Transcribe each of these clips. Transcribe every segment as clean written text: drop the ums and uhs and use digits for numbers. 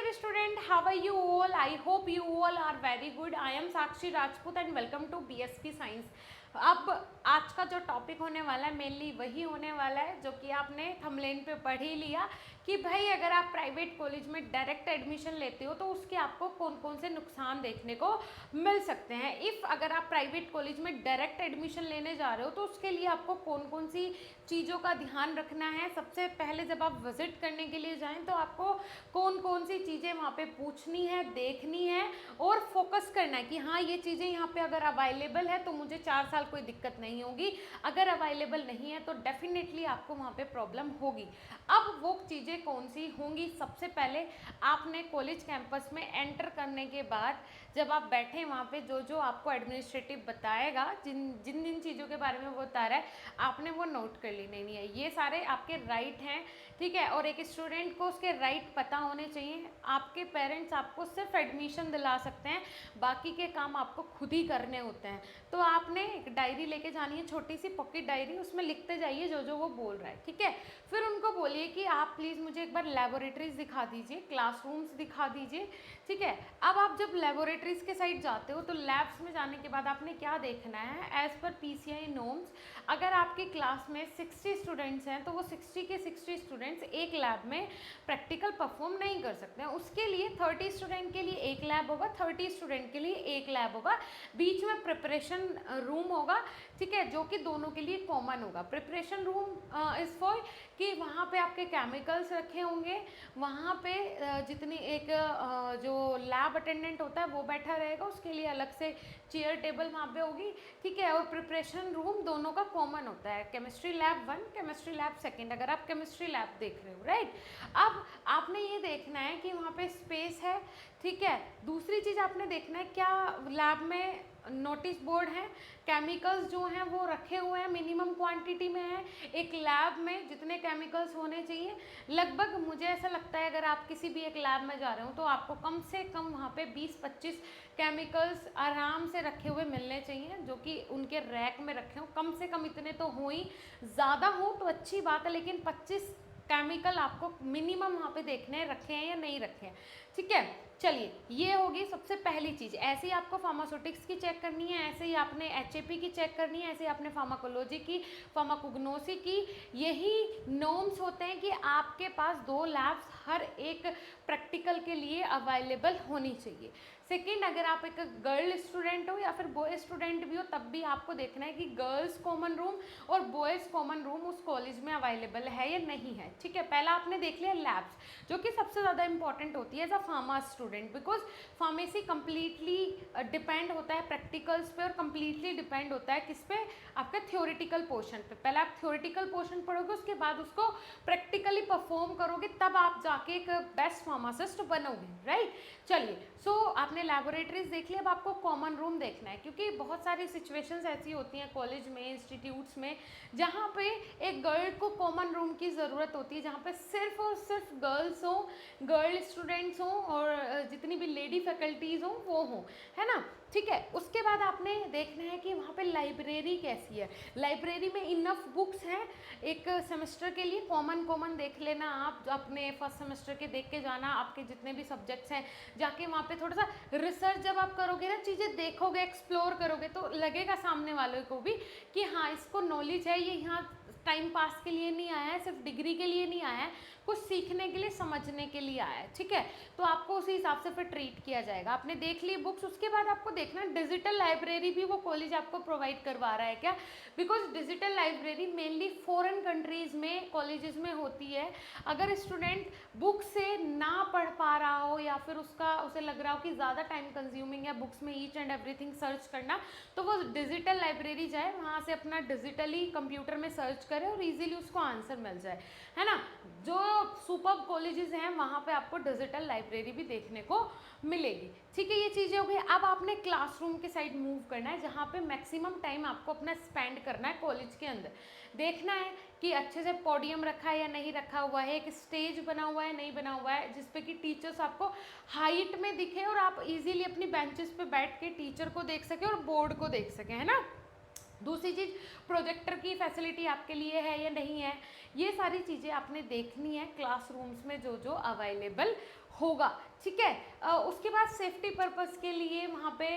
dear student, how are you all? I hope you all are very good. I am Sakshi Rajput and welcome to BSP Science. अब आज का जो topic होने वाला है mainly वही होने वाला है जो कि आपने थंबनेल पे पढ़ ही लिया कि भाई अगर आप प्राइवेट कॉलेज में डायरेक्ट एडमिशन लेते हो तो उसके आपको कौन कौन से नुकसान देखने को मिल सकते हैं। इफ़ अगर आप प्राइवेट कॉलेज में डायरेक्ट एडमिशन लेने जा रहे हो तो उसके लिए आपको कौन कौन सी चीज़ों का ध्यान रखना है। सबसे पहले जब आप विजिट करने के लिए जाएं तो आपको कौन कौन सी चीज़ें वहाँ पे पूछनी है, देखनी है और फोकस करना है कि हाँ ये चीज़ें यहाँ पे अगर अवेलेबल है तो मुझे 4 साल कोई दिक्कत नहीं होगी, अगर अवेलेबल नहीं है तो डेफिनेटली आपको वहाँ पे प्रॉब्लम होगी। अब वो चीज़ें कौन सी होंगी, सबसे पहले आपने कॉलेज कैंपस में एंटर करने के बाद जब आप बैठे वहाँ पे जो जो आपको एडमिनिस्ट्रेटिव बताएगा, जिन जिन जिन चीज़ों के बारे में वो बता रहा है आपने वो नोट कर लेनी है। ये सारे आपके राइट हैं, ठीक है। और एक स्टूडेंट को उसके राइट पता होने चाहिए। आपके पेरेंट्स आपको सिर्फ एडमिशन दिला सकते हैं, बाकी के काम आपको खुद ही करने होते हैं। तो आपने एक डायरी लेके जानी है, छोटी सी पॉकेट डायरी, उसमें लिखते जाइए जो जो वो बोल रहा है, ठीक है। फिर उनको बोलिए कि आप प्लीज़ मुझे एक बार लेबोरेटरीज दिखा दीजिए, क्लासरूम्स दिखा दीजिए, ठीक है। अब आप जब लेबोरेटरीज के साइड जाते हो तो लैब्स में जाने के बाद आपने क्या देखना है, एज़ पर PCI नॉर्म्स अगर आपकी क्लास में 60 स्टूडेंट्स हैं तो वो 60 के 60 स्टूडेंट्स एक लैब में प्रैक्टिकल परफॉर्म नहीं कर सकते हैं। उसके लिए 30 स्टूडेंट के लिए एक लैब होगा, 30 स्टूडेंट के लिए एक लैब होगा, बीच में प्रिपरेशन रूम होगा, ठीक है, जो कि दोनों के लिए कॉमन होगा। प्रिपरेशन रूम इज़ फॉर कि वहाँ पे आपके केमिकल्स रखे होंगे, वहाँ पे जितनी एक जो लैब अटेंडेंट होता है वो बैठा रहेगा, उसके लिए अलग से चेयर टेबल वहाँ पे होगी, ठीक है। और प्रिपरेशन रूम दोनों का कॉमन होता है, केमिस्ट्री लैब 1, केमिस्ट्री लैब 2, अगर आप केमिस्ट्री लैब देख रहे हो, राइट। अब आपने ये देखना है कि वहाँ पे स्पेस है, ठीक है। दूसरी चीज़ आपने देखना है क्या लैब में नोटिस बोर्ड है, केमिकल्स जो हैं वो रखे हुए हैं, मिनिमम क्वांटिटी में है। एक लैब में जितने केमिकल्स होने चाहिए लगभग, मुझे ऐसा लगता है अगर आप किसी भी एक लैब में जा रहे हो तो आपको कम से कम वहाँ पे 20-25 केमिकल्स आराम से रखे हुए मिलने चाहिए, जो कि उनके रैक में रखे हों। कम से कम इतने तो हो ही, ज़्यादा हो तो अच्छी बात है, लेकिन 25 केमिकल आपको मिनिमम वहाँ पे देखने रखे हैं या नहीं रखे हैं, ठीक है। चलिए, ये होगी सबसे पहली चीज़। ऐसे ही आपको फार्मास्यूटिक्स की चेक करनी है, ऐसे ही आपने HAP की चेक करनी है, ऐसे ही आपने फार्माकोलॉजी की, फार्माकोग्नोसी की। यही नॉर्म्स होते हैं कि आपके पास 2 लैब्स हर एक प्रैक्टिकल के लिए अवेलेबल होनी चाहिए। सेकेंड, अगर आप एक गर्ल स्टूडेंट हो या फिर बॉय स्टूडेंट भी हो तब भी आपको देखना है कि गर्ल्स कॉमन रूम और बॉयज़ कॉमन रूम उस कॉलेज में अवेलेबल है या नहीं है, ठीक है। पहला आपने देख लिया लैब्स, जो कि सबसे ज़्यादा इंपॉर्टेंट होती है as a pharma student, because pharmacy completely depend होता है प्रैक्टिकल्स पे और कम्प्लीटली डिपेंड होता है किस पे, आपका थ्योरेटिकल पोर्शन पे। पहले आप थ्योरेटिकल पोर्शन पढ़ोगे, उसके बाद उसको प्रैक्टिकली परफॉर्म करोगे, तब आप जाके एक बेस्ट फार्मासिस्ट बनोगे, राइट। चलिए, सो आपने लैबोरेटरीज देख लिया, अब आपको कॉमन रूम देखना है, क्योंकि बहुत सारी सिचुएशंस ऐसी होती हैं कॉलेज में, इंस्टीट्यूट्स में, जहाँ पे एक गर्ल को कॉमन रूम की ज़रूरत होती है, जहाँ पे सिर्फ और सिर्फ गर्ल्स हों, गर्ल स्टूडेंट्स हों और जितनी भी लेडी फैकल्टीज़ हों वो हों, है ना, ठीक है। उसके बाद आपने देखना है कि वहाँ पे लाइब्रेरी कैसी है, लाइब्रेरी में इनफ बुक्स हैं एक सेमेस्टर के लिए। कॉमन देख लेना आप, अपने फर्स्ट सेमेस्टर के देख के जाना, आपके जितने भी सब्जेक्ट्स हैं जाके वहाँ पे थोड़ा सा रिसर्च जब आप करोगे ना, चीज़ें देखोगे, एक्सप्लोर करोगे, तो लगेगा सामने वालों को भी कि हाँ इसको नॉलेज है, ये यहाँ टाइम पास के लिए नहीं आया है, सिर्फ डिग्री के लिए नहीं आया है, कुछ सीखने के लिए, समझने के लिए आया है, ठीक है। तो आपको उसी हिसाब से फिर ट्रीट किया जाएगा। आपने देख ली बुक्स, उसके बाद आपको देखना डिजिटल लाइब्रेरी भी वो कॉलेज आपको प्रोवाइड करवा रहा है क्या, because digital library mainly foreign countries में कॉलेजेस में होती है। अगर स्टूडेंट बुक से ना पढ़ पा रहा हो या फिर उसे लग रहा हो कि ज़्यादा टाइम कंज्यूमिंग है बुक्स में ईच एंड एवरीथिंग सर्च करना, तो वो डिजिटल लाइब्रेरी जाए, वहाँ से अपना डिजिटली कंप्यूटर में सर्च करे और इजीली उसको आंसर मिल जाए, है ना। जो सुपर कॉलेजेस हैं वहाँ पे आपको डिजिटल लाइब्रेरी भी देखने को मिलेगी, ठीक है। ये चीज़ें हो गई। अब आपने क्लासरूम के साइड मूव करना है, जहाँ पे मैक्सिमम टाइम आपको अपना स्पेंड करना है कॉलेज के अंदर। देखना है कि अच्छे से पोडियम रखा है या नहीं रखा हुआ है, एक स्टेज बना हुआ है नहीं बना हुआ है, जिसपे कि टीचर्स आपको हाइट में दिखे और आप इजीली अपनी बेंचेस पे बैठ के टीचर को देख सके और बोर्ड को देख सके, है ना। दूसरी चीज़, प्रोजेक्टर की फैसिलिटी आपके लिए है या नहीं है, ये सारी चीज़ें आपने देखनी है क्लासरूम्स में जो जो अवेलेबल होगा, ठीक है। उसके बाद सेफ्टी पर्पस के लिए वहाँ पे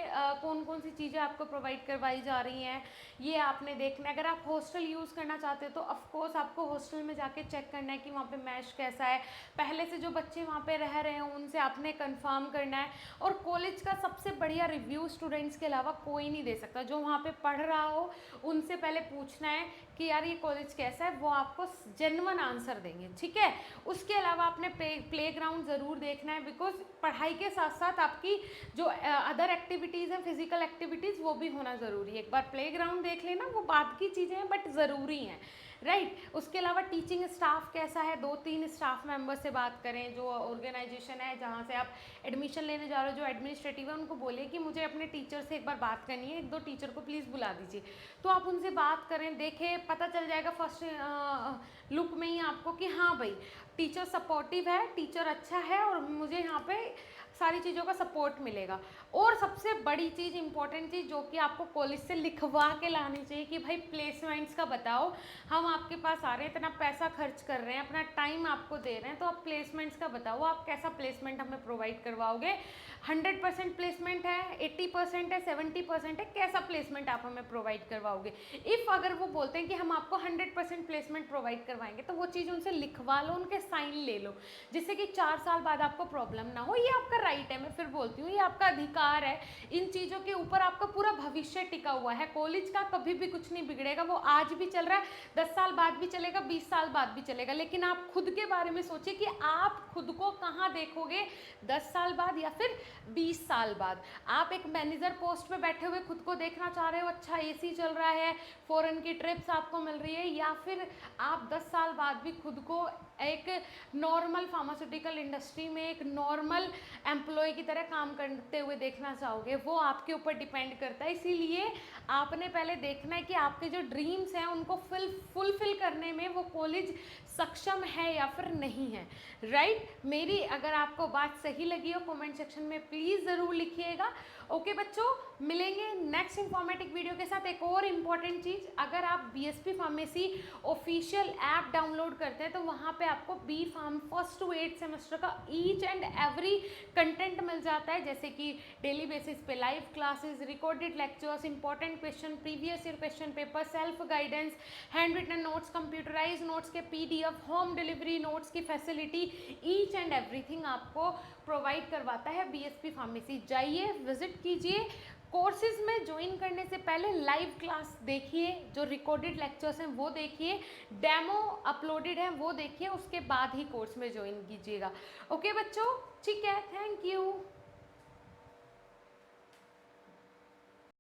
कौन कौन सी चीज़ें आपको प्रोवाइड करवाई जा रही हैं ये आपने देखना है। अगर आप हॉस्टल यूज़ करना चाहते हो तो ऑफ कोर्स आपको हॉस्टल में जाके चेक करना है कि वहाँ पे मैश कैसा है, पहले से जो बच्चे वहाँ पे रह रहे हैं उनसे आपने कंफर्म करना है। और कॉलेज का सबसे बढ़िया रिव्यू स्टूडेंट्स के अलावा कोई नहीं दे सकता, जो वहाँ पे पढ़ रहा हो उनसे पहले पूछना है कि यार ये कॉलेज कैसा है, वो आपको जेन्युइन आंसर देंगे, ठीक है। उसके अलावा आपने प्ले ग्राउंड ज़रूर देखना है, बिकॉज पढ़ाई के साथ साथ आपकी जो अदर एक्टिविटीज़ हैं, फिजिकल एक्टिविटीज़, वो भी होना ज़रूरी है। एक बार प्ले ग्राउंड देख लेना, वो बाद की चीज़ें हैं बट ज़रूरी हैं, राइट। उसके अलावा टीचिंग स्टाफ कैसा है, 2-3 स्टाफ मेंबर से बात करें। जो ऑर्गेनाइजेशन है जहाँ से आप एडमिशन लेने जा रहे हो, जो एडमिनिस्ट्रेटिव है, उनको बोलिए कि मुझे अपने टीचर से एक बार बात करनी है, 1-2 टीचर को प्लीज़ बुला दीजिए। तो आप उनसे बात करें, देखें, पता चल जाएगा फर्स्ट लुक में ही आपको कि हाँ भाई टीचर सपोर्टिव है, टीचर अच्छा है और मुझे यहाँ पे सारी चीज़ों का सपोर्ट मिलेगा। और सबसे बड़ी चीज़, इंपॉर्टेंट चीज़ जो कि आपको कॉलेज से लिखवा के लानी चाहिए कि भाई प्लेसमेंट्स का बताओ, हम आपके पास आ रहे हैं, इतना पैसा खर्च कर रहे हैं, अपना टाइम आपको दे रहे हैं, तो आप प्लेसमेंट्स का बताओ, आप कैसा प्लेसमेंट हमें प्रोवाइड करवाओगे। 100% प्लेसमेंट है, 80% है, 70% है, कैसा प्लेसमेंट आप हमें प्रोवाइड करवाओगे। इफ़ अगर वो बोलते हैं कि हम आपको 100% प्लेसमेंट प्रोवाइड करवाएंगे, तो वो चीज़ उनसे लिखवा लो, उनके साइन ले लो, जिससे कि 4 साल बाद आपको प्रॉब्लम ना हो। ये आपका राइट है, मैं फिर बोलती हूँ, ये आपका अधिकार है। इन चीज़ों के ऊपर आपका पूरा भविष्य टिका हुआ है। कॉलेज का कभी भी कुछ नहीं बिगड़ेगा, वो आज भी चल रहा है, 10 साल बाद भी चलेगा, 20 साल बाद भी चलेगा। लेकिन आप खुद के बारे में सोचिए कि आप खुद को कहाँ देखोगे 10 साल बाद या फिर 20 साल बाद। आप एक मैनेजर पोस्ट पे बैठे हुए खुद को देखना चाह रहे हो, अच्छा एसी चल रहा है, फॉरेन की ट्रिप्स आपको मिल रही है, या फिर आप 10 साल बाद भी खुद को एक नॉर्मल फार्मास्यूटिकल इंडस्ट्री में एक नॉर्मल एम्प्लॉय की तरह काम करते हुए देखना चाहोगे, वो आपके ऊपर डिपेंड करता है। इसीलिए आपने पहले देखना है कि आपके जो ड्रीम्स हैं उनको फुलफिल करने में वो कॉलेज सक्षम है या फिर नहीं है, राइट। मेरी अगर आपको बात सही लगी हो कमेंट सेक्शन में प्लीज़ ज़रूर लिखिएगा। ओके बच्चों, मिलेंगे नेक्स्ट इंफॉर्मेटिव वीडियो के साथ। एक और इम्पॉर्टेंट चीज़, अगर आप BSP pharmacy official app download करते हैं तो वहाँ पे आपको B pharm 1st to 8th semester का ईच एंड एवरी कंटेंट मिल जाता है, जैसे कि डेली बेसिस पे live classes, recorded lectures, important question, previous year question paper, self guidance, handwritten notes, computerise notes के पीडीएफ, होम डिलीवरी नोट्स की facility, each and everything आपको provide करवाता है बीएसपी फार्मेसी। जाइए, विजिट कीजिए। Courses में join करने से पहले लाइव क्लास देखिए, जो रिकॉर्डेड लेक्चर्स हैं वो देखिए, डेमो अपलोडेड है वो देखिए, उसके बाद ही कोर्स में ज्वाइन कीजिएगा। ओके बच्चों, ठीक है, थैंक यू।